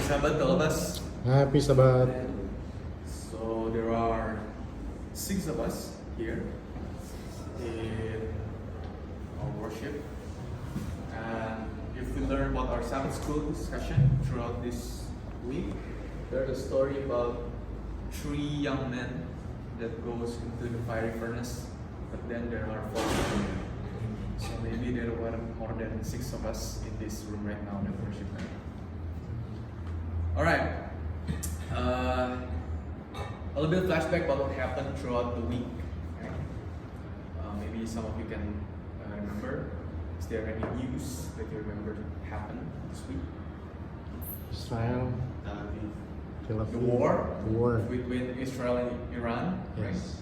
Sabbath, all of us. Happy Sabbath. So there are 6 of us here in our worship, and if we learn about our Sabbath school session throughout this week, there's a story about 3 young men that goes into the fiery furnace, but then there are 4 people. So maybe there were more than 6 of us in this room right now that worship God. Alright, a little bit of flashback about what happened throughout the week. Okay? Maybe some of you can remember. Is there any news that you remember happened this week? Israel. The war War. between Israel and Iran. Right? Yes.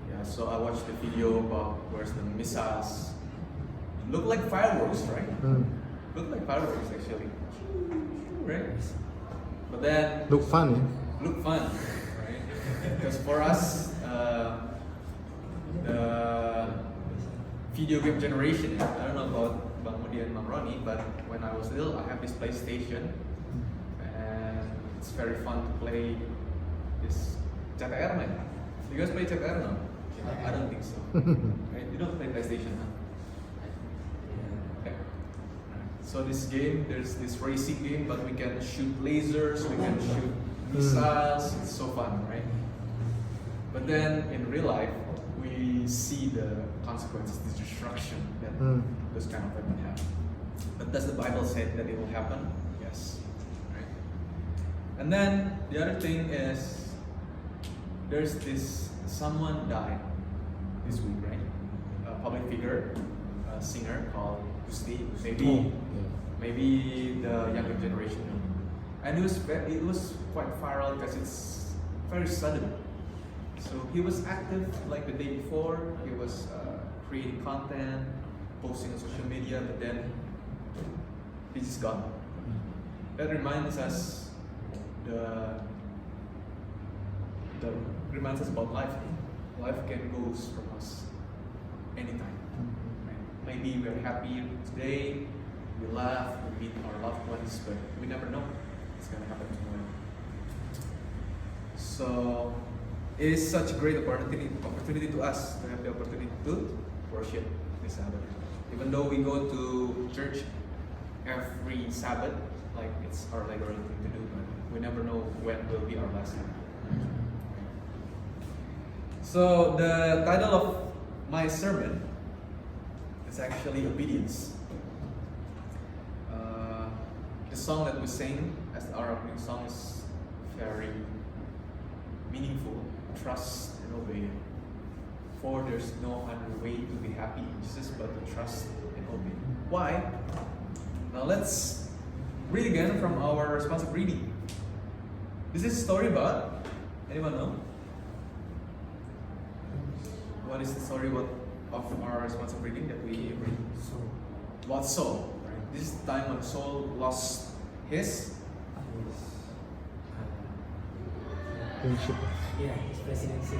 Yeah, so I watched the video about where's the missiles. Look like fireworks, right? Look like fireworks actually. Right? But then Look funny. look fun, right? Because for us, the video game generation, I don't know about Bang Mudi and Bang Roni, but when I was little, I have this PlayStation, and it's very fun to play this CTR, man. You guys play CTR now? I don't think so. Right? You don't play PlayStation, huh? Okay. So this game, there's this racing game, but we can shoot lasers, we can shoot missiles. It's so fun, right? But then in real life, we see the consequences, the destruction that those kind of weapons have. But does the Bible say that it will happen? Yes. Right? And then the other thing is, there's this someone died this week, right? A public figure, a singer called Gusti. Maybe the younger generation know. And it was quite viral because it's very sudden. So he was active like the day before. He was creating content, posting on social media, but then he's just gone. That reminds us reminds us about life. Life can go from us anytime. Right? Maybe we're happy today, we laugh, we meet our loved ones, but we never know what's gonna happen tomorrow. So it is such a great opportunity to us to have the opportunity to worship this Sabbath. Even though we go to church every Sabbath, like it's our regular thing to do, but we never know when will be our last Sabbath. So the title of my sermon is actually obedience. The song that we sing as our opening song is very meaningful. Trust and obey. For there's no other way to be happy in Jesus but to trust and obey. Why? Now let's read again from our responsive reading. This is a story about, anyone know? What is the story of our responsive reading that we read? About Saul. Right? This is the time when Saul lost his Kingship. Yeah, his presidency.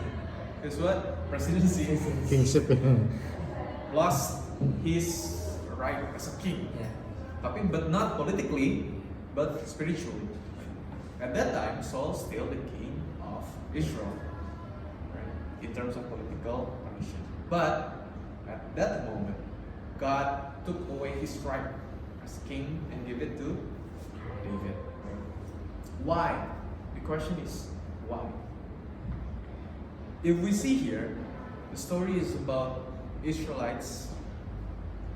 his what? Presidency. Kingship. Lost his right as a king. Yeah. But not politically, but spiritually. At that time, Saul's still the king of Israel, right? In terms of political position. But at that moment, God took away his right as king and gave it to David. Right? Why? The question is, why? If we see here, the story is about Israelites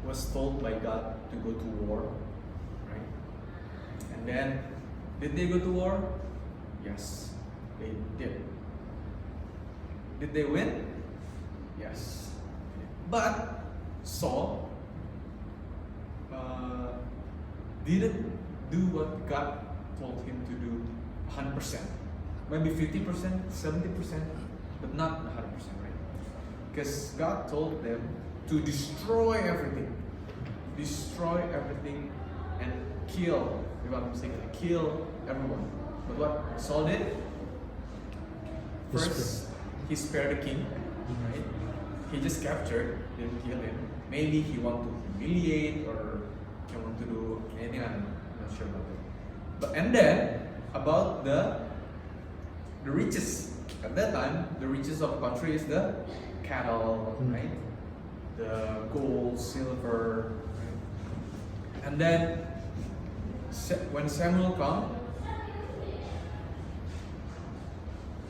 was told by God to go to war, right? And then, did they go to war? Yes, they did. Did they win? Yes. But Saul didn't do what God told him to do 100%. Maybe 50%, 70%, but not 100%, right? Because God told them to destroy everything. Destroy everything and kill, if I'm saying, kill everyone. But what Saul did? First, he spared the king, right? He just captured, didn't kill him. Maybe he wanted to humiliate or he wanted to do anything, I'm not sure about it. And then about the riches. At that time, the riches of the country is the cattle, right? The gold, silver, right? And then when Samuel come,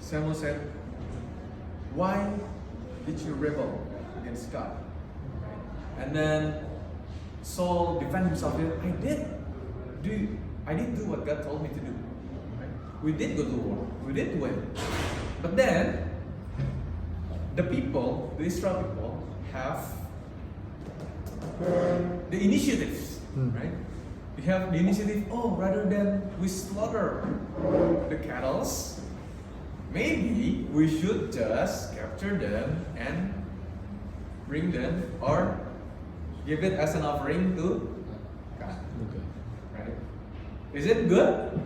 Samuel said, "Why did you rebel against God?" Right? And then Saul defended himself. I did do what God told me to do. Right? We did go to war. We did win. But then the people, the Israel people, have the initiatives, right? We have the initiative. Oh, rather than we slaughter the cattle, maybe we should just capture them and bring them or give it as an offering to God. Okay. Right? Is it good?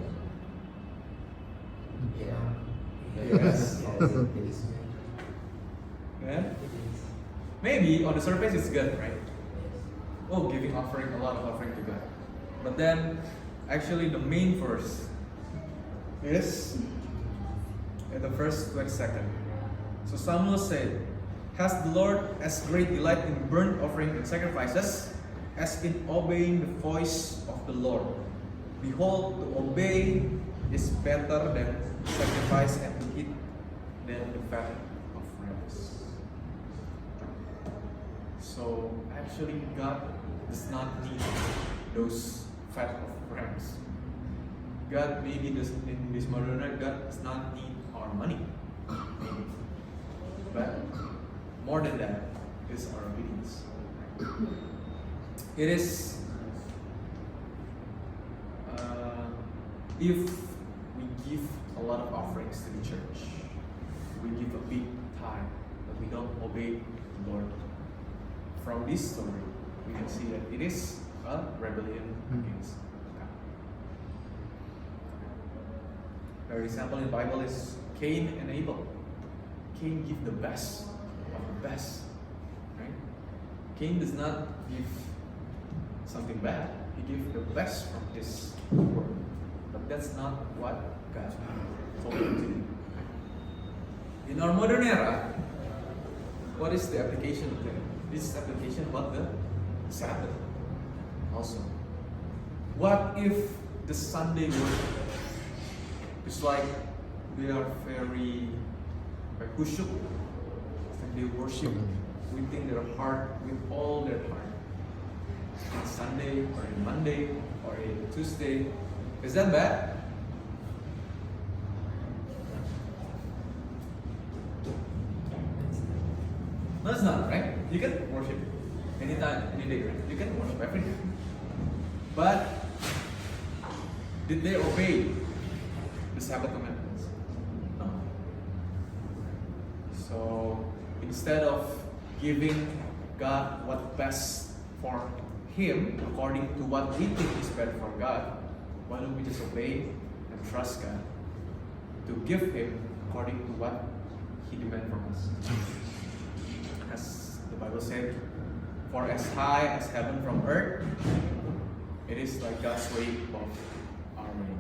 Yes. It is. Yeah? Maybe on the surface it's good, right? Oh, giving offering, a lot of offering to God. But then, actually, the main verse is in the first 22nd. So Samuel said, "Has the Lord as great delight in burnt offering and sacrifices as in obeying the voice of the Lord? Behold, to obey is better than sacrifice and to eat than the fat of rams." So actually, God does not need those fat of rams. God maybe does, in this modern era, God does not need our money, maybe. But more than that is our obedience. It is if we give a lot of offerings to the church, we give a big tithe, but we don't obey the Lord. From this story, we can see that it is a rebellion against God. An example in the Bible is Cain and Abel. Cain give the best of the best, right? Cain does not give something bad. He gives the best from his work. But that's not what God told him to do. In our modern era, what is the application of that? This is application about the Sabbath also. What if the Sunday worship is like they are very khusyuk and they worship within their heart with all their heart. On Sunday or in Monday or in Tuesday. Is that bad? No, it's not, right? You can worship anytime, any day, right? You can worship every day. But did they obey the Sabbath commandments? No. So instead of giving God what's best for Him according to what we think is better for God, why don't we just obey and trust God to give Him according to what He demands from us? As the Bible said, "For as high as heaven from earth, it is like God's way above our way."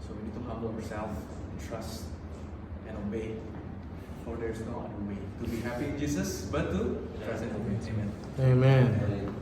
So we need to humble ourselves, trust, and obey. For there is no other way to be happy in Jesus but to trust and obey. Amen. Amen.